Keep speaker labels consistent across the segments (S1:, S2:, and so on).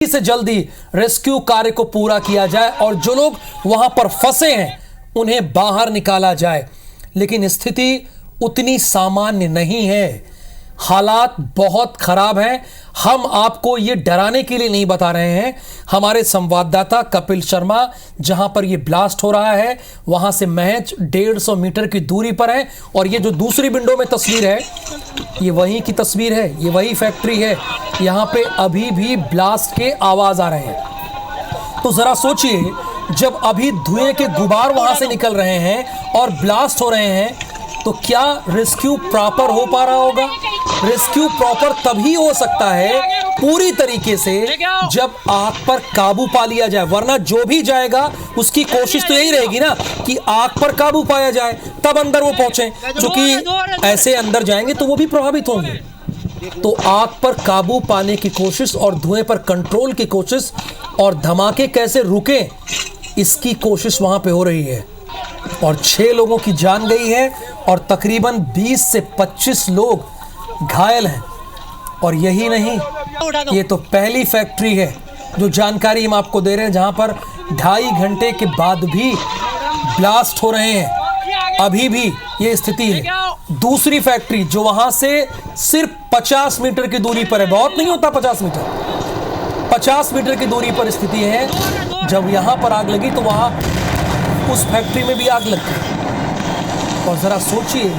S1: से जल्दी रेस्क्यू कार्य को पूरा किया जाए और जो लोग वहां पर फंसे हैं उन्हें बाहर निकाला जाए। लेकिन स्थिति उतनी सामान्य नहीं है, हालात बहुत खराब हैं। हम आपको ये डराने के लिए नहीं बता रहे हैं। हमारे संवाददाता कपिल शर्मा जहां पर ये ब्लास्ट हो रहा है वहां से महज 150 मीटर की दूरी पर है और ये जो दूसरी विंडो में तस्वीर है ये वहीं की तस्वीर है, ये वही फैक्ट्री है। यहां पे अभी भी ब्लास्ट के आवाज आ रहे हैं। तो जरा सोचिए, जब अभी धुएं के गुबार वहां से निकल रहे हैं और ब्लास्ट हो रहे हैं तो क्या रेस्क्यू प्रॉपर हो पा रहा होगा? रेस्क्यू प्रॉपर तभी हो सकता है पूरी तरीके से जब आग पर काबू पा लिया जाए, वरना जो भी जाएगा उसकी कोशिश तो यही रहेगी ना कि आग पर काबू पाया जाए तब अंदर वो पहुंचे, क्योंकि ऐसे अंदर जाएंगे तो वो भी प्रभावित होंगे। तो आग पर काबू पाने की कोशिश और धुएं पर कंट्रोल की कोशिश और धमाके कैसे रुके इसकी कोशिश वहां पे हो रही है। और 6 लोगों की जान गई है और तकरीबन 20 से 25 लोग घायल हैं। और यही नहीं, ये तो पहली फैक्ट्री है जो जानकारी हम आपको दे रहे हैं जहां पर 2.5 घंटे के बाद भी ब्लास्ट हो रहे हैं। अभी भी ये स्थिति है। दूसरी फैक्ट्री जो वहां से सिर्फ 50 मीटर की दूरी पर है, बहुत नहीं होता 50 मीटर, 50 मीटर की दूरी पर स्थिति है। जब यहां पर आग लगी तो वहां उस फैक्ट्री में भी आग लग गई। और ज़रा सोचिए,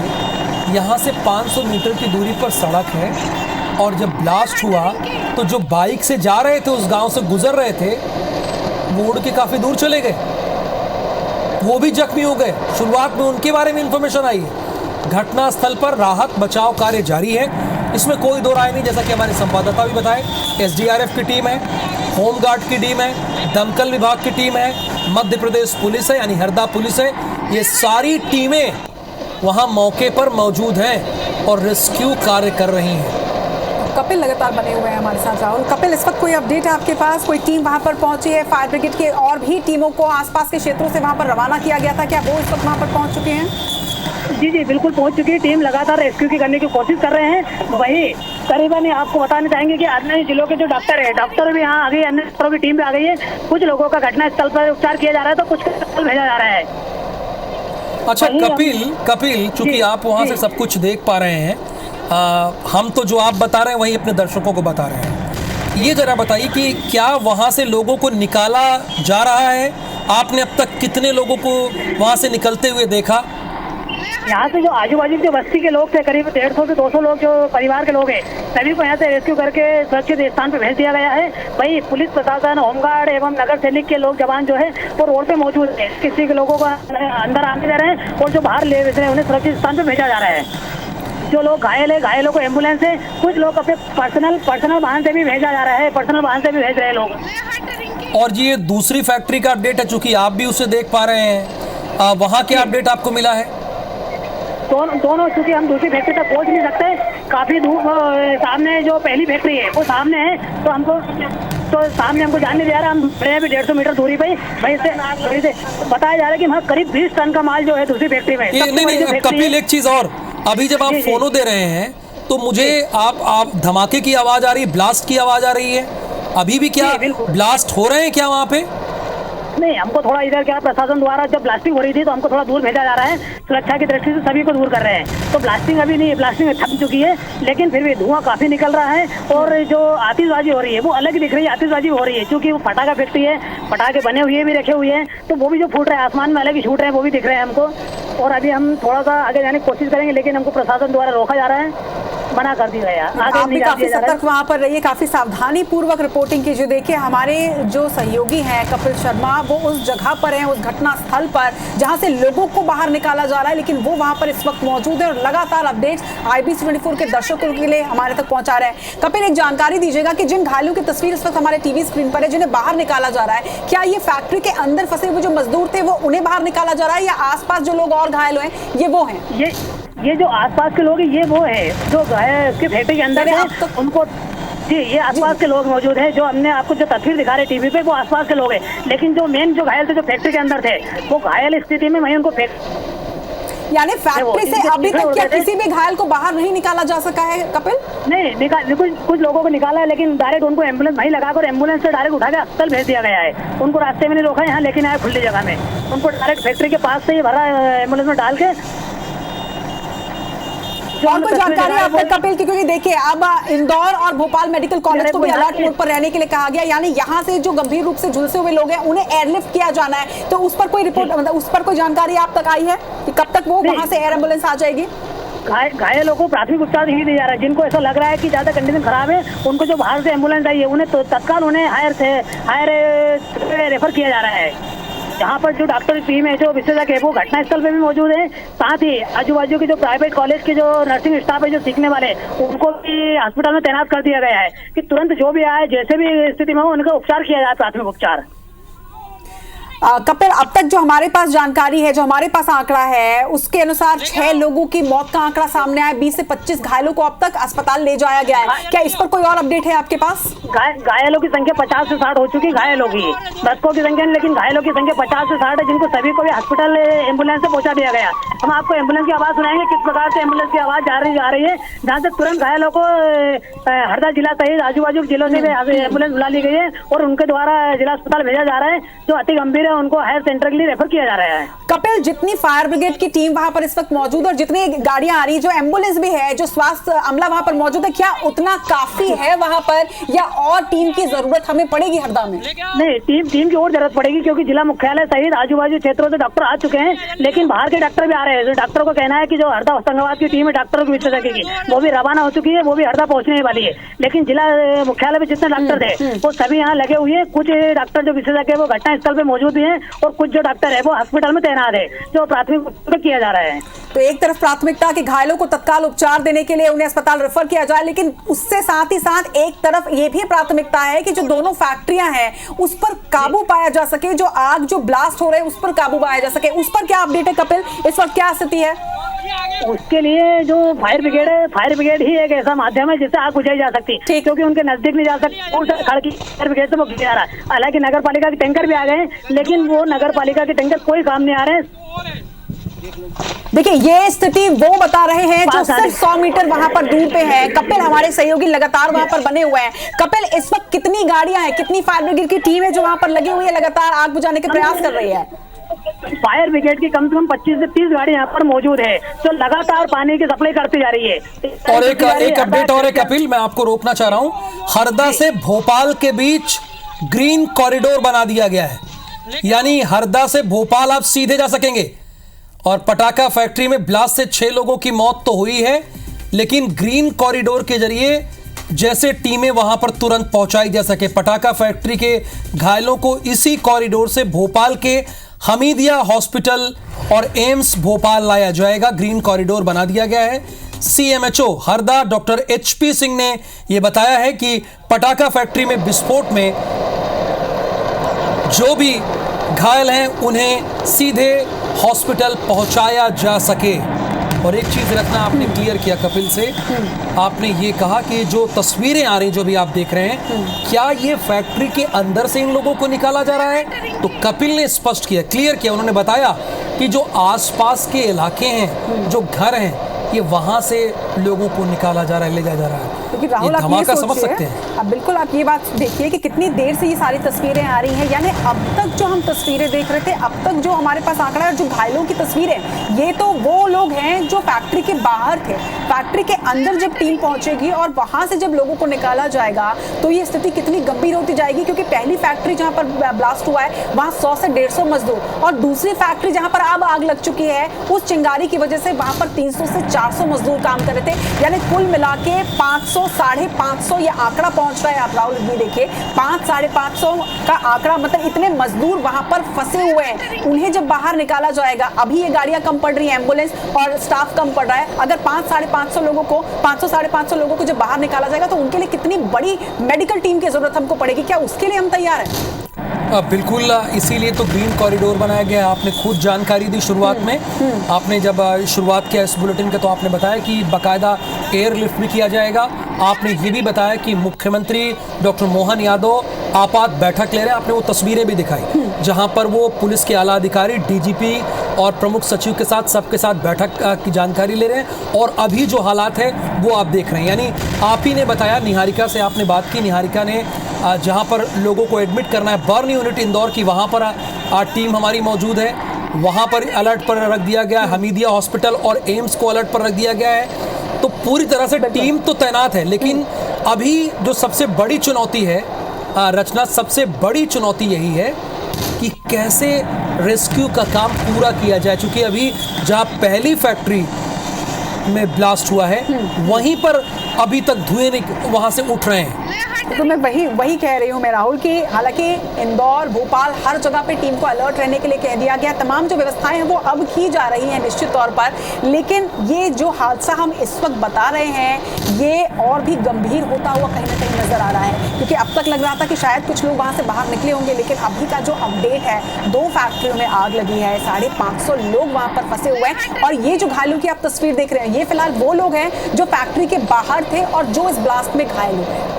S1: यहाँ से 500 मीटर की दूरी पर सड़क है और जब ब्लास्ट हुआ तो जो बाइक से जा रहे थे, उस गांव से गुजर रहे थे, वो उड़ के काफ़ी दूर चले गए, वो भी जख्मी हो गए। शुरुआत में उनके बारे में इंफॉर्मेशन आई है। घटनास्थल पर राहत बचाव कार्य जारी है, इसमें कोई दो राय नहीं। जैसा कि हमारे संवाददाता भी बताए, SDRF की टीम है, होमगार्ड की टीम है, दमकल विभाग की टीम है, मध्य प्रदेश पुलिस है यानी हरदा पुलिस है, ये सारी टीमें वहां मौके पर मौजूद हैं और रेस्क्यू कार्य कर रही हैं।
S2: कपिल लगातार बने हुए हैं हमारे साथ। राहुल, कपिल, इस वक्त कोई अपडेट है आपके पास? कोई टीम वहां पर पहुंची है? फायर ब्रिगेड के और भी टीमों को आसपास के क्षेत्रों से वहां पर रवाना किया गया था, क्या वो इस वक्त वहां पर पहुंच चुके हैं?
S3: जी बिल्कुल पहुंच चुकी है। टीम लगातार रेस्क्यू की करने की कोशिश कर रहे हैं। वही करीबन आपको बताना चाहेंगे कि अन्य जिलों के जो डॉक्टर भी यहाँ आ गए, अन्य डॉक्टरों की टीम भी आ गई है। कुछ लोगों का घटनास्थल पर उपचार किया जा रहा है तो कुछ को भेजा जा रहा है।
S1: अच्छा कपिल, चूंकि आप वहां से सब कुछ देख पा रहे हैं, हम तो जो आप बता रहे हैं वही अपने दर्शकों को बता रहे हैं। ये जरा बताइए कि क्या वहां से लोगों को निकाला जा रहा है? आपने अब तक कितने लोगों को वहां से निकलते हुए देखा?
S3: यहाँ से जो आजू बाजू जो बस्ती के लोग थे, करीब 150 से 200 लोग जो परिवार के लोग हैं, सभी को यहाँ से रेस्क्यू करके सुरक्षित स्थान पर भेज दिया गया है। वही पुलिस प्रशासन, होमगार्ड एवं नगर सैनिक के लोग जवान जो है वो रोड पे मौजूद है। किसी के लोगों को अंदर आने दे रहे हैं और जो बाहर ले रहे हैं उन्हें सुरक्षित स्थान पर भेजा जा रहा है। जो लोग घायल है, घायलों को एम्बुलेंस है, कुछ लोग अपने पर्सनल वाहन से भी भेजा जा रहा है, पर्सनल वाहन से भी भेज रहे हैं लोग।
S1: और ये दूसरी फैक्ट्री का अपडेट है, चूंकि आप भी उसे देख पा रहे हैं, वहाँ क्या अपडेट आपको मिला है?
S3: दोनों चूंकि हम दूसरी फैक्ट्री तक पहुंच नहीं सकते, काफी दूर सामने जो पहली फैक्ट्री है वो सामने है, तो सामने हमको जानने दे रहा है। हम खड़े हैं 150 मीटर दूरी पे, वहीं से बताया जा रहा है कि वहाँ करीब 20 टन का माल जो है दूसरी फैक्ट्री में।
S1: नहीं कपिल, एक चीज और, अभी जब आप फोनो दे रहे हैं तो मुझे आप धमाके की आवाज आ रही है, ब्लास्ट की आवाज आ रही है, अभी भी क्या ब्लास्ट हो रहे हैं क्या वहाँ पे?
S3: नहीं, हमको थोड़ा इधर क्या प्रशासन द्वारा जब ब्लास्टिंग हो रही थी तो हमको थोड़ा दूर भेजा जा रहा है। सुरक्षा की दृष्टि से सभी को दूर कर रहे हैं। तो ब्लास्टिंग अभी नहीं है, ब्लास्टिंग थम चुकी है, लेकिन फिर भी धुआं काफी निकल रहा है और जो आतिशबाजी हो रही है वो अलग दिख रही है। आतिशबाजी हो रही है क्योंकि वो पटाखा फैक्ट्री है, पटाखे बने हुए भी रखे हुए हैं, तो वो भी जो फूट रहे हैं आसमान में अलग ही छूट रहे हैं, वो भी दिख रहे हैं हमको। और अभी हम थोड़ा सा आगे जाने की कोशिश करेंगे, लेकिन हमको प्रशासन द्वारा रोका जा रहा है, मना कर दिया गया।
S2: आप भी काफी सतर्क वहां पर रहिए, काफी सावधानी पूर्वक रिपोर्टिंग कीजिए। देखिए, हमारे जो सहयोगी हैं कपिल शर्मा, वो उस जगह पर हैं, उस घटना स्थल पर जहां से लोगों को बाहर निकाला जा रहा है, लेकिन वो वहां पर इस वक्त मौजूद है और लगातार अपडेट्स IBC 24 के दर्शकों के लिए हमारे तक पहुंचा रहे हैं। कपिल, एक जानकारी दीजिएगा कि जिन घायलों की तस्वीर इस वक्त हमारे टीवी स्क्रीन पर है, जिन्हें बाहर निकाला जा रहा है, क्या ये फैक्ट्री के अंदर फंसे हुए जो मजदूर थे वो उन्हें बाहर निकाला जा रहा है या आसपास जो लोग और घायल हुए ये वो हैं?
S3: ये जो आसपास के लोग हैं ये वो है जो उसके फैक्ट्री के अंदर है, उनको जी ये आसपास के लोग मौजूद हैं। जो हमने आपको जो तस्वीर दिखा रहे टीवी पे वो आसपास के लोग हैं, लेकिन जो मेन जो घायल थे जो फैक्ट्री के अंदर थे वो घायल स्थिति में वहीं उनको
S2: यानी फैक्ट्री से अभी तक क्या किसी भी घायल को बाहर नहीं निकाला जा सका है कपिल?
S3: नहीं, कुछ लोगों को निकाला है, लेकिन डायरेक्ट उनको एम्बुलेंस वहीं लगाकर एम्बुलेंस से डायरेक्ट उठा के अस्पताल भेज दिया गया है। उनको रास्ते में नहीं रोका, यहाँ लेकिन आए खुली जगह में, उनको डायरेक्ट फैक्ट्री के पास से ही भरा एम्बुलेंस में डाल के।
S2: और कोई जानकारी आप तक कपिल की, क्योंकि देखिए अब इंदौर और भोपाल मेडिकल कॉलेज को भी अलर्ट मोड पर रहने के लिए कहा गया, यानी यहाँ से जो गंभीर रूप से झुलसे हुए लोग हैं उन्हें एयरलिफ्ट किया जाना है, तो उस पर कोई रिपोर्ट, मतलब उस पर कोई जानकारी आप तक आई है कि कब तक वो वहाँ से एयर एम्बुलेंस आ जाएगी?
S3: घायलों को प्राथमिक उपचार नहीं दिया जा रहा है। जिनको ऐसा लग रहा है कि ज्यादा कंडीशन खराब है, उनको जो बाहर से एम्बुलेंस आई है उन्हें तो तत्काल उन्हें हायर रेफर किया जा रहा है। यहाँ पर जो डॉक्टर की टीम है, जो विशेषज्ञ है, वो घटनास्थल पे भी मौजूद है। साथ ही आजू बाजू के जो प्राइवेट कॉलेज के जो नर्सिंग स्टाफ है, जो सीखने वाले, उनको भी हॉस्पिटल में तैनात कर दिया गया है कि तुरंत जो भी आए, जैसे भी स्थिति में हो, उनका उपचार किया जाए, प्राथमिक उपचार।
S2: कपिल, अब तक जो हमारे पास जानकारी है, जो हमारे पास आंकड़ा है, उसके अनुसार 6 लोगों की मौत का आंकड़ा सामने आया, 20 से 25 घायलों को अब तक अस्पताल ले जाया गया है। क्या इस पर कोई और अपडेट है आपके पास?
S3: घायलों की संख्या 50 से 60 हो चुकी है। घायलों की मृतकों की संख्या, लेकिन घायलों की संख्या 50 से 60 है, जिनको सभी को भी हॉस्पिटल एम्बुलेंस से पहुंचा दिया गया। हम आपको एम्बुलेंस की आवाज सुनाएंगे, किस प्रकार से एम्बुलेंस की आवाज जा रही है, जहाँ से तुरंत घायलों को हरदा जिला सहित आजू बाजू जिलों से भी एम्बुलेंस बुला ली गई है और उनके द्वारा जिला अस्पताल भेजा जा रहा है। जो अति गंभीर है उनको हायर सेंटर के लिए रेफर किया जा रहा है।
S2: कपिल, जितनी फायर ब्रिगेड की टीम वहां पर इस वक्त मौजूद है और जितनी गाड़ियां आ रही, जो एम्बुलेंस भी है, जो स्वास्थ्य अमला वहां पर मौजूद है, क्या उतना काफी है वहां पर, या और टीम की जरूरत हमें पड़ेगी हरदा में?
S3: नहीं, टीम की और जरूरत पड़ेगी, क्योंकि जिला मुख्यालय सहित आजू बाजू क्षेत्रों से डॉक्टर आ चुके हैं, लेकिन बाहर के डॉक्टर भी आ रहे हैं। डॉक्टरों को कहना है कि जो हरदा होशंगाबाद की टीम है डॉक्टरों की विशेषज्ञ की, वो भी रवाना हो चुकी है, वो भी हरदा पहुंचने वाली है। लेकिन जिला मुख्यालय में जितने डॉक्टर थे वो सभी यहाँ लगे हुए हैं। कुछ डॉक्टर जो विशेषज्ञ है वो घटनास्थल पे मौजूद भी हैं और कुछ जो डॉक्टर है वो हॉस्पिटल में तैनात है, जो प्राथमिक उपचार किया जा रहा है।
S2: तो एक तरफ प्राथमिकता कि घायलों को तत्काल उपचार देने के लिए उन्हें अस्पताल रेफर किया जाए, लेकिन उससे साथ ही साथ एक तरफ ये भी प्राथमिकता है कि जो दोनों फैक्ट्रियां हैं उस पर काबू पाया जा सके, जो आग जो ब्लास्ट हो रहे हैं उस पर काबू पाया जा सके। उस पर क्या अपडेट है कपिल, इस वक्त क्या स्थिति है?
S3: उसके लिए जो फायर ब्रिगेड है, फायर ब्रिगेड ही एक ऐसा माध्यम है जिससे आग बुझाई जा सकती है, क्योंकि उनके नजदीक नहीं जा सकती। और खड़की फायर ब्रिगेड से वो जा रहा है। हालांकि नगर पालिका के टैंकर भी आ गए, लेकिन वो नगर पालिका के टैंकर कोई काम नहीं आ रहे हैं।
S2: देखिए, ये स्थिति वो बता रहे हैं जो सिर्फ 100 मीटर वहां पर दूर पे है। कपिल, हमारे सहयोगी लगातार वहां पर बने हुए हैं। कपिल, इस वक्त कितनी गाड़ियां हैं, कितनी फायर ब्रिगेड की टीम है जो वहां पर लगी हुई है, लगातार आग बुझाने के प्रयास कर रही है?
S3: फायर ब्रिगेड की कम से कम 25 से 30 गाड़ी यहाँ पर मौजूद है, जो लगातार पानी की सप्लाई करती जा रही है।
S1: और एक अपडेट और है कपिल, मैं आपको रोकना चाह रहा हूं। हरदा से भोपाल के बीच ग्रीन कॉरिडोर बना दिया गया है, यानी हरदा से भोपाल आप सीधे जा सकेंगे। और पटाखा फैक्ट्री में ब्लास्ट से 6 लोगों की मौत तो हुई है, लेकिन ग्रीन कॉरिडोर के जरिए जैसे टीमें वहां पर तुरंत पहुंचाई जा सके। पटाखा फैक्ट्री के घायलों को इसी कॉरिडोर से भोपाल के हमीदिया हॉस्पिटल और एम्स भोपाल लाया जाएगा। ग्रीन कॉरिडोर बना दिया गया है। CMHO Harda doctor HP Singh ने यह बताया है कि पटाखा फैक्ट्री में विस्फोट में जो भी घायल हैं उन्हें सीधे हॉस्पिटल पहुंचाया जा सके। और एक चीज रखना आपने क्लियर किया कपिल से, आपने ये कहा कि जो तस्वीरें आ रही जो भी आप देख रहे हैं, क्या ये फैक्ट्री के अंदर से इन लोगों को निकाला जा रहा है? तो कपिल ने स्पष्ट किया, क्लियर किया, उन्होंने बताया कि जो आसपास के इलाके हैं, जो घर हैं, ये वहां से लोगों को निकाला जा रहा है, ले जाया जा रहा है।
S2: क्योंकि राहुल, आप ये समझ सकते हैं। अब बिल्कुल आप ये बात देखिए कि कितनी देर से ये सारी तस्वीरें आ रही हैं, यानी अब तक जो हम तस्वीरें देख रहे थे, अब तक जो हमारे पास आंकड़ा है, जो घायलों की तस्वीरें, ये तो वो लोग हैं जो फैक्ट्री के बाहर थे। फैक्ट्री के अंदर जब टीम पहुंचेगी और वहां से जब लोगों को निकाला जाएगा तो ये स्थिति कितनी गंभीर होती जाएगी, क्योंकि पहली फैक्ट्री जहां पर ब्लास्ट हुआ है वहां 100 से 150 मजदूर, और दूसरी फैक्ट्री जहां पर अब आग लग चुकी है, उस चिंगारी की वजह से वहां पर 300 से 400 मजदूर काम कर रहे थे। यानी कुल मिला के 500 साढ़े 500 ये आंकड़ा पहुंच रहा है। आप राहुल ये देखिए, 500 साढ़े 500 का आंकड़ा, मतलब इतने मजदूर वहां पर फंसे हुए हैं। उन्हें जब बाहर निकाला जाएगा, अभी ये गाड़ियां कम पड़ रही है, एम्बुलेंस और स्टाफ कम पड़ रहा है, अगर 500 साढ़े 500 लोगों को, 500 साढ़े 500 लोगों को जब बाहर निकाला जाएगा तो उनके लिए कितनी बड़ी मेडिकल टीम की जरूरत हमको पड़ेगी। क्या उसके लिए हम तैयार हैं?
S1: बिल्कुल, इसीलिए तो ग्रीन कॉरिडोर बनाया गया। आपने खुद जानकारी दी शुरुआत में, आपने जब शुरुआत किया इस बुलेटिन का तो आपने बताया कि बाकायदा एयरलिफ्ट भी किया जाएगा। आपने ये भी बताया कि मुख्यमंत्री डॉक्टर मोहन यादव आपात बैठक ले रहे हैं। आपने वो तस्वीरें भी दिखाई जहां पर वो पुलिस के आला अधिकारी, DGP और प्रमुख सचिव के साथ सबके साथ बैठक की जानकारी ले रहे हैं और अभी जो हालात है वो आप देख रहे हैं। यानी आप ही ने बताया, निहारिका से आपने बात की, निहारिका ने जहां पर लोगों को एडमिट करना है बर्न यूनिट इंदौर की, वहां पर टीम हमारी मौजूद है, वहां पर अलर्ट पर रख दिया गया है। हमीदिया हॉस्पिटल और एम्स को अलर्ट पर रख दिया गया है। तो पूरी तरह से टीम तो तैनात है, लेकिन अभी जो सबसे बड़ी चुनौती है रचना, सबसे बड़ी चुनौती यही है कि कैसे रेस्क्यू का काम पूरा किया जाए, क्योंकि अभी जहां पहली फैक्ट्री में ब्लास्ट हुआ है वहीं पर अभी तक धुएं वहां से उठ रहे हैं।
S2: तो मैं वही कह रही हूँ मैं राहुल कि हालांकि इंदौर, भोपाल, हर जगह पे टीम को अलर्ट रहने के लिए कह दिया गया, तमाम जो व्यवस्थाएं हैं वो अब की जा रही हैं निश्चित तौर पर, लेकिन ये जो हादसा हम इस वक्त बता रहे हैं ये और भी गंभीर होता हुआ कहीं ना कहीं नजर आ रहा है, क्योंकि अब तक लग रहा था कि शायद कुछ लोग वहां से बाहर निकले होंगे, लेकिन अभी का जो अपडेट है 2 फैक्ट्रियों में आग लगी है, 550 लोग वहां पर फंसे हुए हैं और ये जो घायलों की आप तस्वीर देख रहे हैं ये फिलहाल वो लोग हैं जो फैक्ट्री के बाहर थे और जो इस ब्लास्ट में घायल हुए हैं।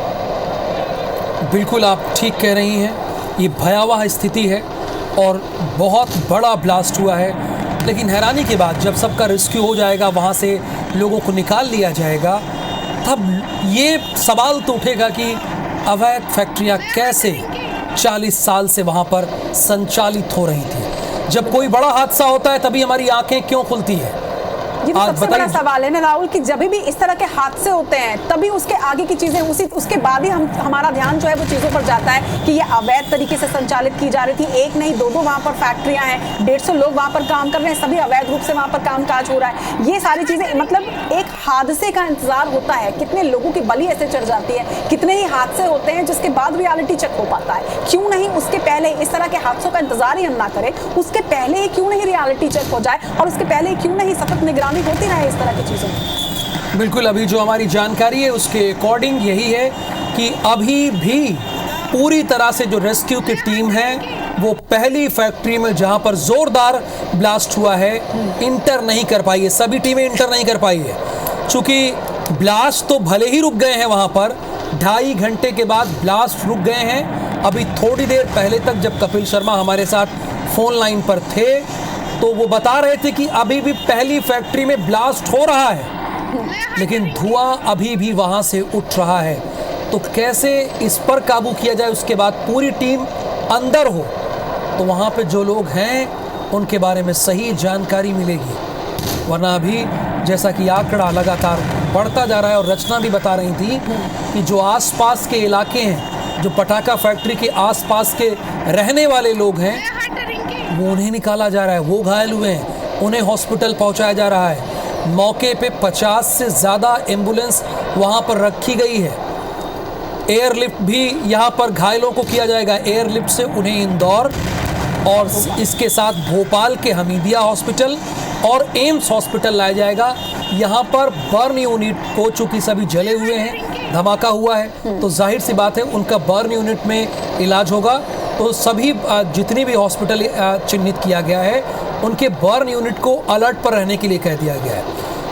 S1: बिल्कुल आप ठीक कह रही हैं, ये भयावह स्थिति है और बहुत बड़ा ब्लास्ट हुआ है, लेकिन हैरानी की बात, जब सबका रेस्क्यू हो जाएगा, वहाँ से लोगों को निकाल लिया जाएगा, तब ये सवाल तो उठेगा कि अवैध फैक्ट्रियाँ कैसे 40 साल से वहाँ पर संचालित हो रही थी। जब कोई बड़ा हादसा होता है तभी हमारी आंखें क्यों खुलती है?
S2: ये तो सबसे बड़ा सवाल है ना राहुल कि जब भी इस तरह के हादसे होते हैं तभी उसके आगे की चीजें उसके बाद ही हमारा ध्यान जो है वो चीजों पर जाता है कि ये अवैध तरीके से संचालित की जा रही थी। एक नहीं 2 वहां पर फैक्ट्रियां हैं, 150 लोग वहां पर काम कर रहे हैं, सभी अवैध रूप से वहां पर कामकाज हो रहा है। ये सारी चीजें मतलब एक हादसे का इंतजार होता है, कितने लोगों की बलि ऐसे चढ़ जाती है, कितने ही हादसे होते हैं जिसके बाद रियलिटी चेक हो पाता है। क्यों नहीं उसके पहले इस तरह के हादसों का इंतजार ही हम ना करें, उसके पहले ही क्यों नहीं रियलिटी चेक हो जाए और उसके पहले ही क्यों नहीं सतत निगरानी होती रहे इस तरह की चीजों।
S1: बिल्कुल, अभी जो हमारी जानकारी है उसके अकॉर्डिंग यही है कि अभी भी पूरी तरह से जो रेस्क्यू की टीम है वो पहली फैक्ट्री में जहां पर जोरदार ब्लास्ट हुआ है इंटर नहीं कर पाई है, सभी टीमें इंटर नहीं कर पाई है, क्योंकि ब्लास्ट तो भले ही रुक गए हैं, वहां पर 2.5 घंटे के बाद ब्लास्ट रुक गए हैं। अभी थोड़ी देर पहले तक जब कपिल शर्मा हमारे साथ फोन लाइन पर थे तो वो बता रहे थे कि अभी भी पहली फैक्ट्री में ब्लास्ट हो रहा है, लेकिन धुआं अभी भी वहां से उठ रहा है। तो कैसे इस पर काबू किया जाए, उसके बाद पूरी टीम अंदर हो तो वहां पे जो लोग हैं उनके बारे में सही जानकारी मिलेगी, वरना अभी जैसा कि आंकड़ा लगातार बढ़ता जा रहा है और रचना भी बता रही थी कि जो आसपास के इलाके हैं, जो पटाखा फैक्ट्री के आसपास के रहने वाले लोग हैं वो उन्हें निकाला जा रहा है, वो घायल हुए हैं, उन्हें हॉस्पिटल पहुंचाया जा रहा है। मौके पे 50 से ज़्यादा एम्बुलेंस वहां पर रखी गई है। एयरलिफ्ट भी यहां पर घायलों को किया जाएगा, एयरलिफ्ट से उन्हें इंदौर और इसके साथ भोपाल के हमीदिया हॉस्पिटल और एम्स हॉस्पिटल लाया जाएगा। यहाँ पर बर्न यूनिट को चूँकि सभी जले हुए हैं, धमाका हुआ है, तो जाहिर सी बात है उनका बर्न यूनिट में इलाज होगा। तो सभी जितनी भी हॉस्पिटल चिन्हित किया गया है उनके बर्न यूनिट को अलर्ट पर रहने के लिए कह दिया गया है।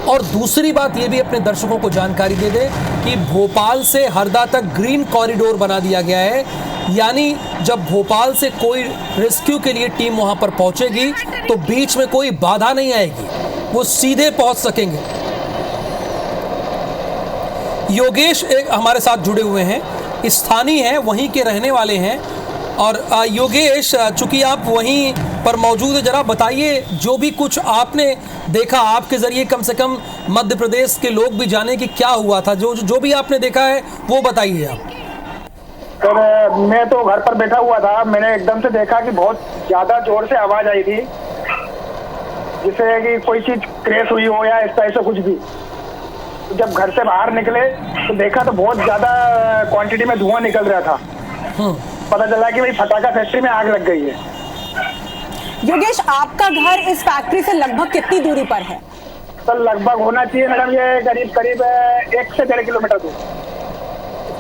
S1: और दूसरी बात ये भी अपने दर्शकों को जानकारी दे दें कि भोपाल से हरदा तक ग्रीन कॉरिडोर बना दिया गया है, यानी जब भोपाल से कोई रेस्क्यू के लिए टीम वहां पर पहुंचेगी तो बीच में कोई बाधा नहीं आएगी, वो सीधे पहुंच सकेंगे। योगेश एक हमारे साथ जुड़े हुए हैं, स्थानीय हैं, वहीं के रहने वाले हैं। और योगेश, चूंकि आप वहीं पर मौजूद है, जरा बताइए जो भी कुछ आपने देखा, आपके जरिए कम से कम मध्य प्रदेश के लोग भी जाने कि क्या हुआ था, जो भी आपने देखा है वो बताइए आप।
S4: सर, मैं तो घर पर बैठा हुआ था, मैंने एकदम से देखा कि बहुत ज्यादा जोर से आवाज आई थी, जिससे कि कोई चीज क्रैश हुई हो या इस तरह से कुछ भी। जब घर से बाहर निकले तो देखा तो बहुत ज्यादा क्वांटिटी में धुआं निकल रहा था। पता चला कि भाई पटाखा फैक्ट्री में आग लग गई है।
S2: योगेश, आपका घर इस फैक्ट्री से लगभग कितनी दूरी पर है?
S4: सर, लगभग होना चाहिए मैडम ये करीब 1 से 1.5 किलोमीटर दूर।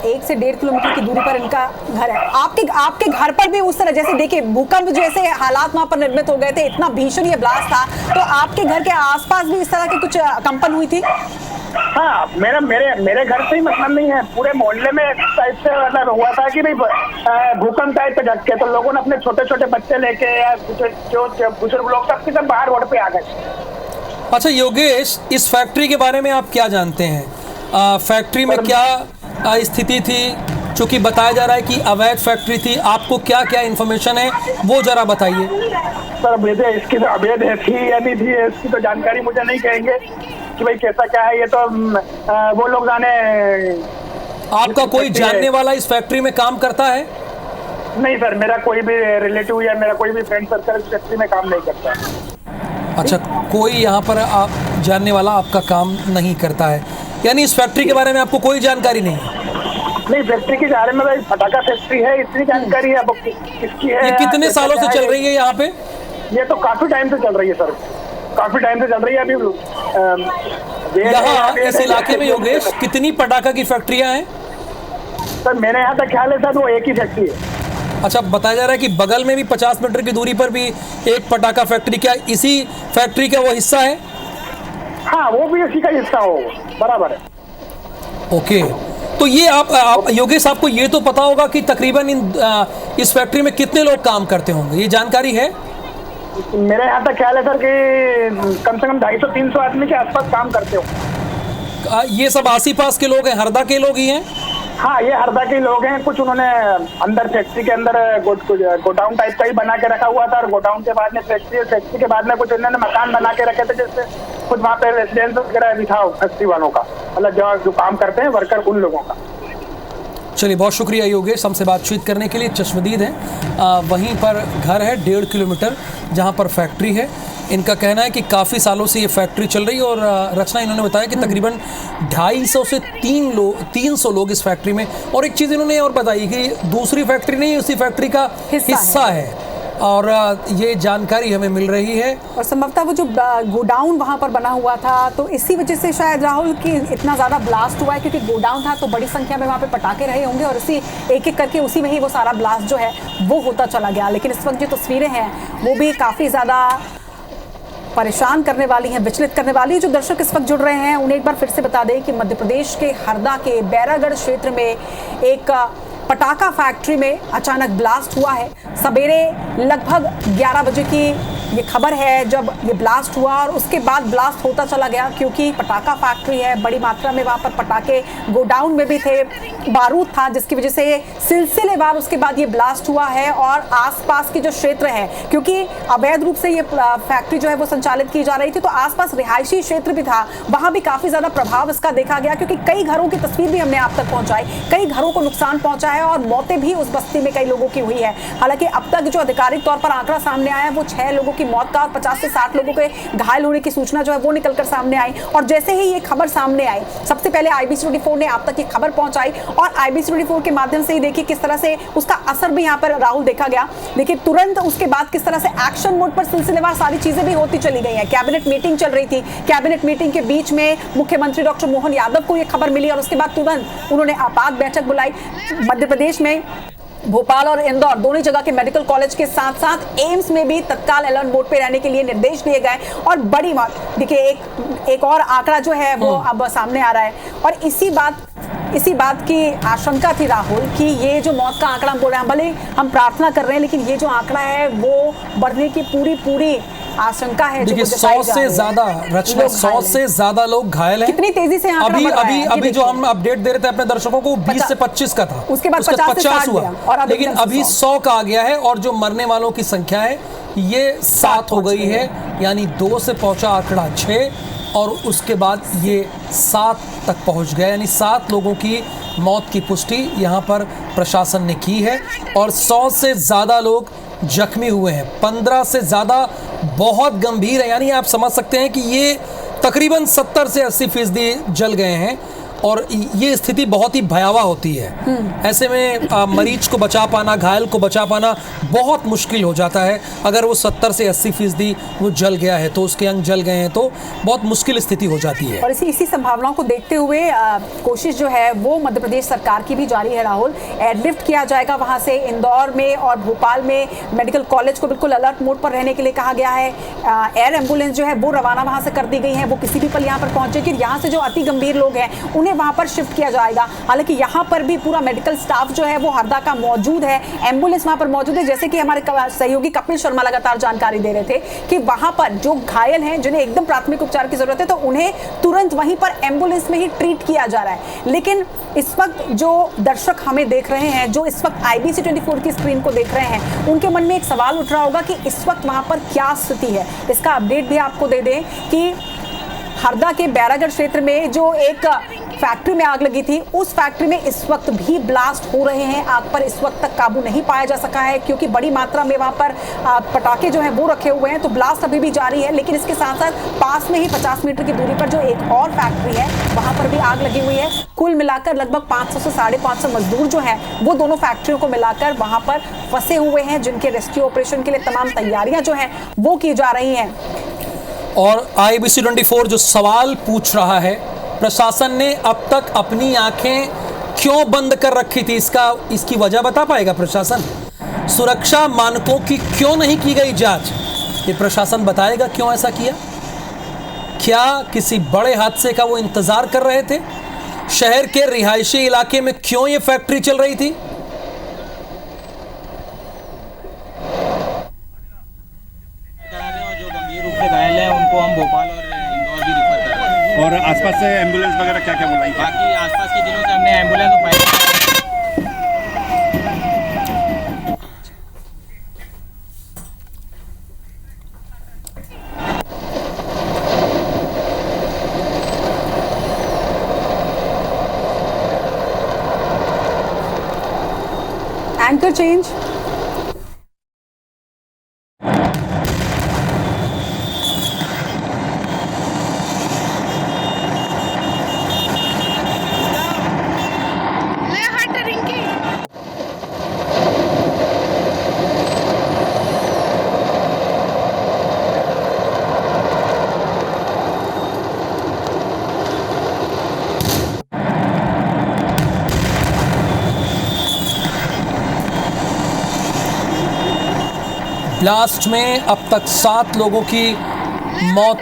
S2: 1 से 1.5 किलोमीटर की दूरी पर इनका घर है। आपके घर पर भी उस तरह, जैसे देखिए भूकंप जैसे हालात वहां पर निर्मित हो गए थे, इतना भीषण ये ब्लास्ट था, तो आपके घर के आसपास भी इस तरह की कुछ कंपन हुई थी?
S4: हाँ, मेरे घर से ही मतलब नहीं है, पूरे मोहल्ले में टाइप से मतलब हुआ था कि भाई भूकंप टाइप पे झटके, तो लोगों ने अपने छोटे छोटे बच्चे लेके या जो बुजुर्ग लोग सबके सब बाहर रोड पे आ गए।
S1: अच्छा योगेश, इस फैक्ट्री के बारे में आप क्या जानते हैं? फैक्ट्री में क्या स्थिति थी? चूंकि बताया जा रहा है कि अवैध फैक्ट्री थी, आपको क्या क्या इन्फॉर्मेशन है वो जरा बताइए।
S4: सर मुझे इसकी तो अवैध थी या नहीं थी इसकी तो जानकारी मुझे नहीं कहेंगे कि भाई कैसा क्या है, ये तो वो लोग जाने।
S1: आपका कोई जानने वाला इस फैक्ट्री में काम करता है?
S4: नहीं सर, मेरा कोई भी रिलेटिव या मेरा कोई भी फ्रेंड सर्कल इस फैक्ट्री में काम नहीं करता।
S1: अच्छा, कोई यहाँ पर आप जानने वाला आपका काम नहीं करता है, यानी इस फैक्ट्री के बारे में आपको कोई जानकारी नहीं है?
S4: नहीं, फैक्ट्री के बारे में भाई पटाखा फैक्ट्री है इतनी जानकारी है। अब किसकी है?
S1: ये कितने सालों से चल रही है यहाँ पे?
S4: ये तो काफी टाइम से चल रही है सर, काफी टाइम से चल रही है। अभी
S1: यहाँ इस इलाके में योगेश कितनी पटाखा की फैक्ट्रियाँ हैं?
S4: सर मेरे यहाँ तक ख्याल है सर वो एक ही फैक्ट्री है।
S1: अच्छा, बताया जा रहा है कि बगल में भी 50 मीटर की दूरी पर भी एक पटाखा फैक्ट्री, क्या इसी फैक्ट्री का वो हिस्सा है?
S4: हाँ, वो भी इसी का हिस्सा हो, बराबर है।
S1: ओके, तो ये आप योगेश, आपको ये तो पता होगा कि तकरीबन इस फैक्ट्री में कितने लोग काम करते होंगे, ये जानकारी है?
S4: मेरे यहाँ तक ख्याल है सर कि कम से कम 250-300 आदमी के आसपास काम करते हो।
S1: ये सब आसी पास के लोग हैं, हरदा के लोग ही हैं?
S4: हाँ, ये हरदा के लोग हैं। कुछ उन्होंने अंदर फैक्ट्री के अंदर गोडाउन टाइप का ही बना के रखा हुआ था, और गोडाउन के बाद में फैक्ट्री के बाद में कुछ उन्होंने मकान बना के रखे थे, जिससे कुछ वहाँ पे रेसिडेंस वगैरह भी था फैक्ट्री वालों का, मतलब जो काम करते हैं वर्कर उन लोगों का।
S1: चलिए, बहुत शुक्रिया योगेश हमसे बातचीत करने के लिए। चश्मदीद हैं, वहीं पर घर है 1.5 किलोमीटर जहां पर फैक्ट्री है। इनका कहना है कि काफ़ी सालों से ये फैक्ट्री चल रही है, और रचना इन्होंने बताया कि तकरीबन 250 से 300 लोग इस फैक्ट्री में। और एक चीज़ इन्होंने और बताई कि दूसरी फैक्ट्री नहीं, उसी फैक्ट्री का हिस्सा है, और ये जानकारी हमें मिल रही है।
S2: और संभवतः वो जो गोडाउन वहाँ पर बना हुआ था, तो इसी वजह से शायद राहुल कि इतना ज़्यादा ब्लास्ट हुआ है, क्योंकि गोडाउन था तो बड़ी संख्या में वहाँ पे पटाखे रहे होंगे, और इसी एक एक करके उसी में ही वो सारा ब्लास्ट जो है वो होता चला गया। लेकिन इस वक्त जो तस्वीरें हैं वो भी काफ़ी ज़्यादा परेशान करने वाली हैं, विचलित करने वाली है। जो दर्शक इस वक्त जुड़ रहे हैं उन्हें एक बार फिर से बता दें कि मध्य प्रदेश के हरदा के बैरागढ़ क्षेत्र में एक पटाखा फैक्ट्री में अचानक ब्लास्ट हुआ है। सवेरे लगभग 11 बजे की ये खबर है जब ये ब्लास्ट हुआ, और उसके बाद ब्लास्ट होता चला गया, क्योंकि पटाखा फैक्ट्री है, बड़ी मात्रा में वहाँ पर पटाखे गोडाउन में भी थे, बारूद था, जिसकी वजह से सिलसिलेवार उसके बाद ये ब्लास्ट हुआ है। और आसपास के जो क्षेत्र है, क्योंकि अवैध रूप से ये फैक्ट्री जो है वो संचालित की जा रही थी, तो आसपास रिहायशी क्षेत्र भी था, वहाँ भी काफ़ी ज़्यादा प्रभाव इसका देखा गया, क्योंकि कई घरों की तस्वीर भी हमने आप तक पहुँचाई, कई घरों को नुकसान पहुँचा है, और मौतें भी उस बस्ती में कई लोगों की हुई है। हालांकि अब तक जो आधिकारिक तौर पर आंकड़ा सामने आया है वो 6 लोगों की मौत का और 50 से 60 लोगों के घायल होने की सूचना जो है वो निकलकर सामने आई। और जैसे ही ये खबर सामने आई, सबसे पहले IBC 24 ने आप तक ये खबर पहुंचाई, और IBC 24 के माध्यम से ही देखिए किस तरह से उसका असर भी यहाँ पर राहुल देखा गया। देखिए तुरंत उसके बाद किस तरह से एक्शन मोड पर सिलसिलेवार सारी चीजें भी होती चली गई हैं। कैबिनेट मीटिंग चल रही थी, कैबिनेट मीटिंग के बीच में मुख्यमंत्री डॉक्टर मोहन यादव को ये खबर मिली, और उसके बाद तुरंत उन्होंने आपात बैठक बुलाई। मध्य प्रदेश में भोपाल और इंदौर दोनों जगह के मेडिकल कॉलेज के साथ साथ एम्स में भी तत्काल अलर्ट मोड पे रहने के लिए निर्देश दिए गए। और बड़ी बात देखिए, एक और आंकड़ा जो है वो अब सामने आ रहा है, और इसी बात की आशंका थी राहुल कि ये जो मौत का आंकड़ा हम बोल रहे हैं, भले हम प्रार्थना कर रहे हैं, लेकिन ये जो आंकड़ा है वो बढ़ने की पूरी आशंका है।
S1: देखिए 100 से ज्यादा रचना, 100 से ज्यादा लोग घायल हैं।
S2: कितनी तेजी से
S1: अभी जो हम अपडेट दे रहे थे अपने दर्शकों को 20 से 25 का था,
S2: उसके बाद 50
S1: हुआ, लेकिन अभी 100 का आ गया है, और जो मरने वालों की संख्या है ये 7 हो गई है, यानी 2 से पहुंचा आंकड़ा 6, और उसके बाद ये 7 तक पहुंच गया, यानी 7 लोगों की मौत की पुष्टि यहाँ पर प्रशासन ने की है, और 100 से ज़्यादा लोग जख्मी हुए हैं। 15 से ज़्यादा बहुत गंभीर है, यानी आप समझ सकते हैं कि ये तकरीबन 70 से 80% जल गए हैं। और ये स्थिति बहुत ही भयावह होती है। ऐसे में मरीज को बचा पाना, घायल को बचा पाना बहुत मुश्किल हो जाता है। अगर वो 70 से 80% वो जल गया है तो, उसके अंग जल गए हैं तो बहुत मुश्किल स्थिति हो जाती है।
S2: और इसी संभावनाओं को देखते हुए कोशिश जो है वो मध्य प्रदेश सरकार की भी जारी है राहुल। एयरलिफ्ट किया जाएगा वहां से इंदौर में और भोपाल में। मेडिकल कॉलेज को बिल्कुल अलर्ट मोड पर रहने के लिए कहा गया है। एयर एम्बुलेंस जो है वो रवाना वहां से कर दी गई है, वो किसी भी पल यहाँ पर पहुंचेगी। यहाँ से जो अति गंभीर लोग हैं उन्हें वहां पर शिफ्ट किया जाएगा। हालांकि यहाँ पर भी पूरा मेडिकल स्टाफ जो है वो हरदा का मौजूद है, एम्बुलेंस वहां पर मौजूद है। जैसे कि हमारे सहयोगी कपिल शर्मा लगातार जानकारी दे रहे थे कि वहां पर जो घायल हैं, जिन्हें एकदम प्राथमिक उपचार की जरूरत है, तो उन्हें तुरंत वहीं पर एम्बुलेंस में ही ट्रीट किया जा रहा है। लेकिन इस वक्त जो दर्शक हमें देख रहे हैं, जो इस वक्त IBC 24 की स्क्रीन को देख रहे हैं, उनके मन में एक सवाल उठ रहा होगा कि इस वक्त वहां पर क्या स्थिति है। इसका अपडेट भी आपको दे दें कि हरदा के बैरागढ़ क्षेत्र में जो एक फैक्ट्री में आग लगी थी, उस फैक्ट्री में इस वक्त भी ब्लास्ट हो रहे हैं। आग पर इस वक्त तक काबू नहीं पाया जा सका है क्योंकि बड़ी मात्रा में वहां पर पटाखे जो हैं वो रखे हुए हैं, तो ब्लास्ट अभी भी जारी है। लेकिन इसके साथ साथ पास में ही 50 मीटर की दूरी पर जो एक और फैक्ट्री है वहां पर भी आग लगी हुई है। कुल मिलाकर लगभग 500 से 550 मजदूर जो हैं वो दोनों फैक्ट्रियों को मिलाकर वहां पर फंसे हुए हैं, जिनके रेस्क्यू ऑपरेशन के लिए तमाम तैयारियां जो हैं वो की जा रही हैं।
S1: और IBC 24 जो सवाल पूछ रहा है, प्रशासन ने अब तक अपनी आंखें क्यों बंद कर रखी थी, इसकी वजह बता पाएगा प्रशासन? सुरक्षा मानकों की क्यों नहीं की गई जांच, ये प्रशासन बताएगा क्यों ऐसा किया? क्या किसी बड़े हादसे का वो इंतजार कर रहे थे? शहर के रिहायशी इलाके में क्यों ये फैक्ट्री चल रही थी?
S5: घायल है उनको हम भोपाल और इंदौर भी रिफर कर रहे हैं।
S6: और आसपास से एम्बुलेंस वगैरह क्या क्या बुलाई?
S5: बाकी आसपास के जिलों से हमने एम्बुलेंस तो पाई।
S2: Anchor change.
S1: ब्लास्ट में अब तक 7 लोगों की मौत।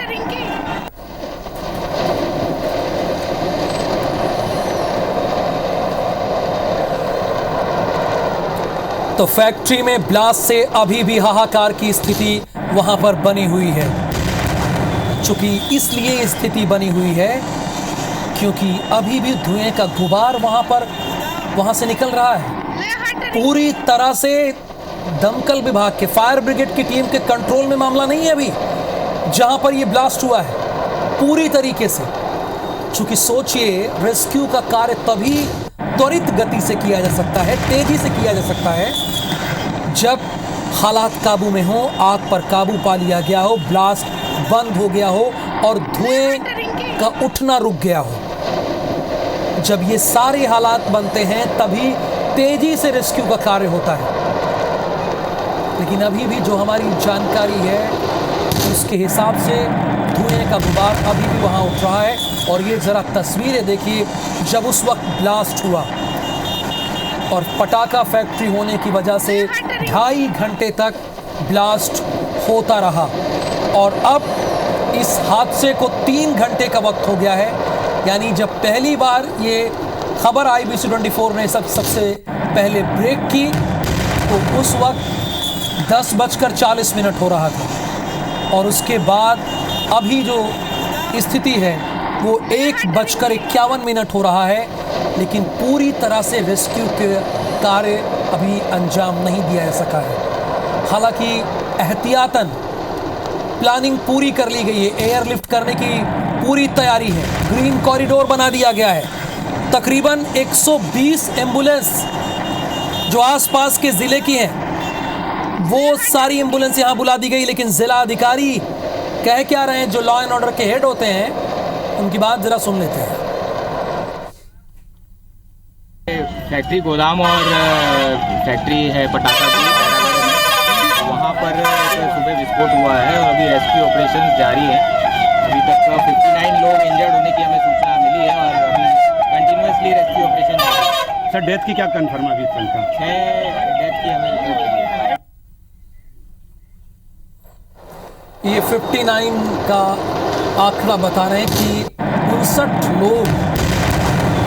S1: तो फैक्ट्री में ब्लास्ट से अभी भी हाहाकार की स्थिति वहां पर बनी हुई है। चूंकि इसलिए स्थिति बनी हुई है क्योंकि अभी भी धुएं का गुबार वहां से निकल रहा है। पूरी तरह से दमकल विभाग के, फायर ब्रिगेड की टीम के कंट्रोल में मामला नहीं है अभी जहां पर यह ब्लास्ट हुआ है पूरी तरीके से। चूंकि सोचिए, रेस्क्यू का कार्य तभी त्वरित गति से किया जा सकता है, तेजी से किया जा सकता है जब हालात काबू में हो, आग पर काबू पा लिया गया हो, ब्लास्ट बंद हो गया हो और धुएं का उठना रुक गया हो। जब ये सारे हालात बनते हैं तभी तेजी से रेस्क्यू का कार्य होता है। लेकिन अभी भी जो हमारी जानकारी है उसके हिसाब से धुएं का गुबार अभी भी वहां उठ रहा है। और ये जरा तस्वीरें देखिए, जब उस वक्त ब्लास्ट हुआ और पटाखा फैक्ट्री होने की वजह से 2.5 घंटे तक ब्लास्ट होता रहा और अब इस हादसे को 3 घंटे का वक्त हो गया है। यानी जब पहली बार ये खबर IBC 24 ने सबसे पहले ब्रेक की तो उस वक्त 10:40 हो रहा था और उसके बाद अभी जो स्थिति है वो 1:51 हो रहा है। लेकिन पूरी तरह से रेस्क्यू के कार्य अभी अंजाम नहीं दिया जा सका है। हालांकि एहतियातन प्लानिंग पूरी कर ली गई है, एयरलिफ्ट करने की पूरी तैयारी है, ग्रीन कॉरिडोर बना दिया गया है। तकरीबन 120 एम्बुलेंस जो आसपास के ज़िले की हैं वो सारी एम्बुलेंस यहाँ बुला दी गई। लेकिन ज़िला अधिकारी कह क्या रहे हैं, जो लॉ एंड ऑर्डर के हेड होते हैं, उनकी बात ज़रा सुन लेते हैं।
S5: फैक्ट्री गोदाम और फैक्ट्री है पटाखा की बैरागढ़ में, वहाँ पर सुबह विस्फोट हुआ है और अभी रेस्क्यू ऑपरेशन जारी है। अभी तक 59 लोग इंजर्ड होने की हमें सूचना मिली है और अभी कंटिन्यूसली रेस्क्यू ऑपरेशन जारी है।
S6: सर डेथ की क्या कंफर्म है अभी तक?
S5: 6 डेथ की हमें रिपोर्ट मिली है।
S1: ये 59 का आंकड़ा बता रहे हैं कि 59 लोग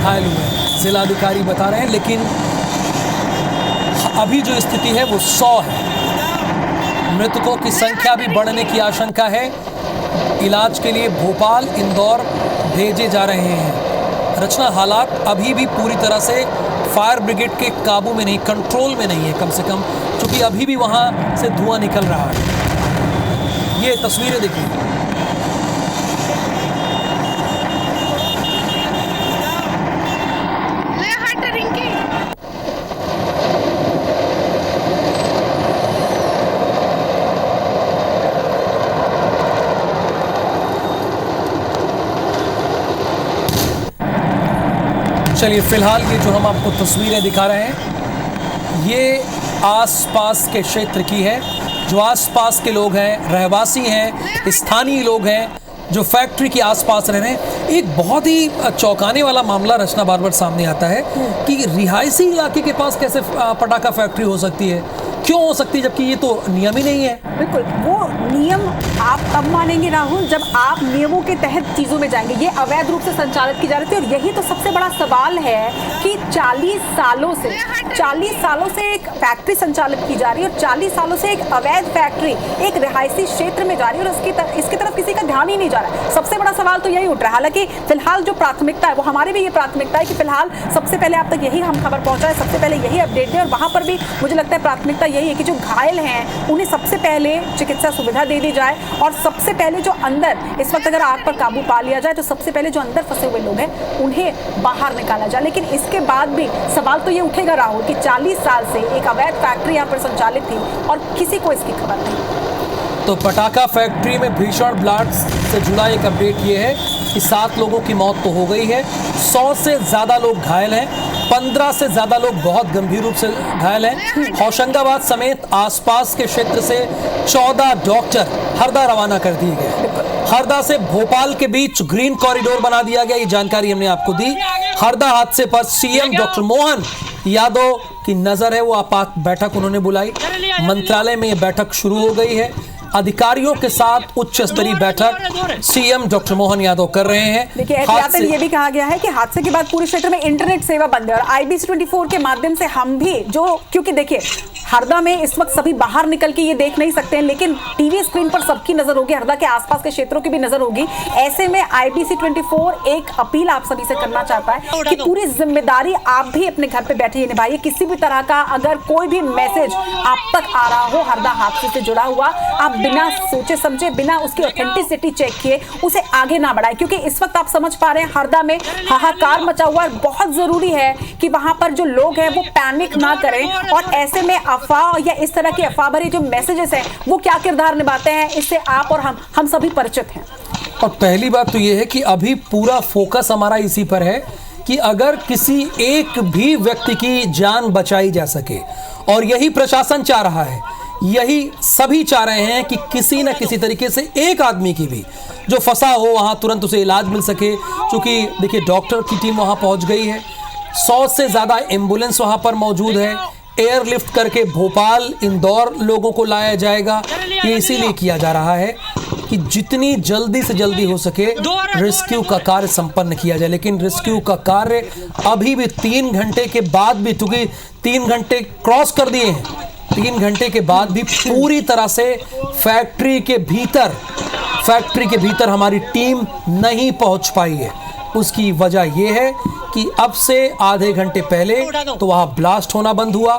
S1: घायल हुए हैं, जिलाधिकारी बता रहे हैं, लेकिन अभी जो स्थिति है वो 100 है। मृतकों की संख्या भी बढ़ने की आशंका है। इलाज के लिए भोपाल, इंदौर भेजे जा रहे हैं। रचना, हालात अभी भी पूरी तरह से फायर ब्रिगेड के काबू में नहीं, कंट्रोल में नहीं है कम से कम, क्योंकि अभी भी वहां से धुआं निकल रहा है। ये तस्वीरें देखिए। चलिए, फिलहाल ये जो हम आपको तस्वीरें दिखा रहे हैं ये आसपास के क्षेत्र की है। जो आसपास के लोग हैं, रहवासी हैं, स्थानीय लोग हैं जो फैक्ट्री के आसपास रह रहे हैं। एक बहुत ही चौंकाने वाला मामला रचना बार बार सामने आता है कि रिहायशी इलाके के पास कैसे पटाखा फैक्ट्री हो सकती है, क्यों हो सकती है, जबकि ये तो नियम ही नहीं है।
S2: बिल्कुल, वो नियम आप तब मानेंगे राहुल जब आप नियमों के तहत चीजों में जाएंगे। ये अवैध रूप से संचालित की जा रही थी और यही तो सबसे बड़ा सवाल है कि 40 सालों से एक फैक्ट्री संचालित की जा रही है और 40 सालों से एक अवैध फैक्ट्री एक रिहायशी क्षेत्र में जा रही है और इसकी तरफ किसी का ध्यान ही नहीं जा रहा है। सबसे बड़ा सवाल तो यही उठ रहा है। हालांकि फिलहाल जो प्राथमिकता है वो हमारी भी ये प्राथमिकता है कि फिलहाल सबसे पहले आप तक यही हम खबर पहुंचाए, सबसे पहले यही अपडेट दें और वहां पर भी मुझे लगता है प्राथमिकता यही है कि जो घायल हैं उन्हें सबसे पहले चिकित्सा सुविधा दे दी जाए और सबसे पहले जो अंदर इस वक्त अगर आग पर काबू पा लिया जाए तो सबसे पहले जो अंदर फंसे हुए लोग हैं उन्हें बाहर निकाला जाए। लेकिन इसके बाद भी सवाल तो ये उठेगा राहुल कि 40 साल से एक अवैध फैक्ट्री यहाँ पर संचालित थी और किसी को इसकी खबर नहीं।
S1: तो पटाखा फैक्ट्री में भीषण ब्लास्ट से जुड़ा एक अपडेट ये है कि 7 लोगों की मौत तो हो गई है, 100 से ज़्यादा लोग घायल हैं, 15 से ज़्यादा लोग बहुत गंभीर रूप से घायल हैं। होशंगाबाद समेत आसपास के क्षेत्र से 14 डॉक्टर हरदा रवाना कर दिए गए। हरदा से भोपाल के बीच ग्रीन कॉरिडोर बना दिया गया, ये जानकारी हमने आपको दी। हरदा हादसे पर सीएम डॉक्टर मोहन यादव की नजर है, वो आपात बैठक उन्होंने बुलाई। मंत्रालय में बैठक शुरू हो गई है। अधिकारियों के साथ उच्च स्तरीय बैठक सीएम डॉक्टर मोहन यादव कर रहे हैं।
S2: देखिए, एहतियातन ये भी कहा गया है कि हादसे के बाद पूरे क्षेत्र में इंटरनेट सेवा बंद है और IBC 24 के माध्यम से हम भी क्योंकि देखिए हरदा में इस वक्त सभी बाहर निकल के ये देख नहीं सकते हैं, लेकिन टीवी स्क्रीन पर सबकी नजर होगी, हरदा के आसपास के क्षेत्रों की भी नजर होगी। ऐसे में IBC 24 एक अपील आप सभी से करना चाहता है कि पूरी जिम्मेदारी आप भी अपने घर पे बैठे निभाइए। किसी भी तरह का अगर कोई भी मैसेज आप तक आ रहा हो हरदा हादसे से जुड़ा हुआ, आप बिना सोचे समझे, बिना उसकी ऑथेंटिसिटी चेक किए उसे आगे ना बढ़ाए, क्योंकि इस वक्त आप समझ पा रहे हैं हरदा में हाहाकार मचा हुआ है। बहुत जरूरी है कि वहां पर जो लोग हैं वो पैनिक ना करें और ऐसे में अफवाह या इस तरह की अफवाह भरी जो मैसेजेस हैं वो क्या किरदार निभाते हैं, इससे आप और हम सभी परिचित हैं।
S1: और पहली बात तो ये है कि अभी पूरा फोकस हमारा इसी पर है कि अगर किसी एक भी व्यक्ति की जान बचाई जा सके, और यही प्रशासन चाह रहा है, यही सभी चाह रहे हैं कि किसी न किसी तरीके से एक आदमी की भी जो फंसा हो वहां तुरंत उसे इलाज मिल सके। क्योंकि देखिए डॉक्टर की टीम वहां पहुंच गई है, 100 से ज़्यादा एम्बुलेंस वहां पर मौजूद है, एयरलिफ्ट करके भोपाल, इंदौर लोगों को लाया जाएगा। ये इसीलिए किया जा रहा है कि जितनी जल्दी से जल्दी हो सके रेस्क्यू का कार्य संपन्न किया जाए। लेकिन रेस्क्यू का कार्य अभी भी 3 घंटे के बाद भी, क्योंकि 3 घंटे क्रॉस कर दिए हैं, 3 घंटे के बाद भी पूरी तरह से फैक्ट्री के भीतर हमारी टीम नहीं पहुंच पाई है। उसकी वजह यह है कि अब से आधे घंटे पहले तो वहां ब्लास्ट होना बंद हुआ,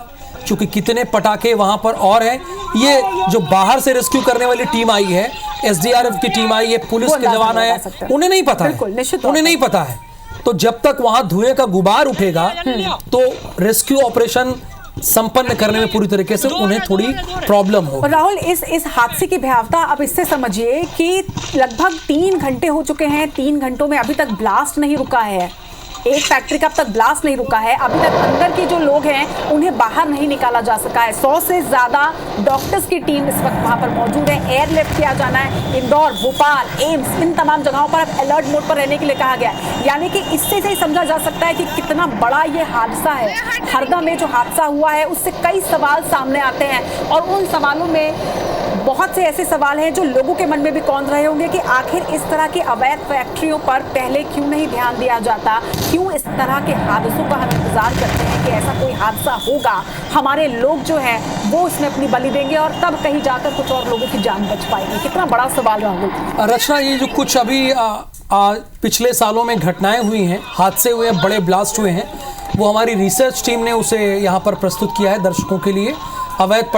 S1: क्योंकि कितने पटाखे वहां पर और हैं। ये जो बाहर से रेस्क्यू करने वाली टीम आई है, SDRF की टीम आई है, पुलिस के जवान आए, उन्हें नहीं पता है, उन्हें नहीं पता है। तो जब तक वहां धुएं का गुबार उठेगा तो रेस्क्यू ऑपरेशन संपन्न करने में पूरी तरीके से उन्हें थोड़ी प्रॉब्लम हो।
S2: राहुल, इस हादसे की भयावता अब इससे समझिए कि लगभग 3 घंटे हो चुके हैं, 3 घंटों में अभी तक ब्लास्ट नहीं रुका है एक फैक्ट्री का अब तक ब्लास्ट नहीं रुका है, अभी तक अंदर के जो लोग हैं उन्हें बाहर नहीं निकाला जा सका है। 100 से ज्यादा डॉक्टर्स की टीम इस वक्त वहां पर मौजूद है। एयरलिफ्ट किया जाना है। इंदौर, भोपाल, एम्स, इन तमाम जगहों पर अब अलर्ट मोड पर रहने के लिए कहा गया है। यानी कि इससे से समझा जा सकता है कि कितना बड़ा ये हादसा है। हरदा में जो हादसा हुआ है उससे कई सवाल सामने आते हैं और उन सवालों में बहुत से ऐसे सवाल हैं जो लोगों के मन में भी कौंध रहे होंगे कि आखिर इस तरह की अवैध फैक्ट्रियों पर पहले क्यों नहीं ध्यान दिया जाता, क्यों इस तरह के हादसों का हम इंतजार करते हैं कि ऐसा कोई हादसा होगा, हमारे लोग जो हैं वो इसमें अपनी बलि देंगे और तब कहीं जाकर कुछ और लोगों की जान बच पाएगी। कितना बड़ा सवाल राहुल।
S1: रचना, ये जो कुछ अभी पिछले सालों में घटनाएं हुई हैं, हादसे हुए हैं, बड़े ब्लास्ट हुए हैं, वो हमारी रिसर्च टीम ने उसे यहाँ पर प्रस्तुत किया है दर्शकों के लिए। अवैध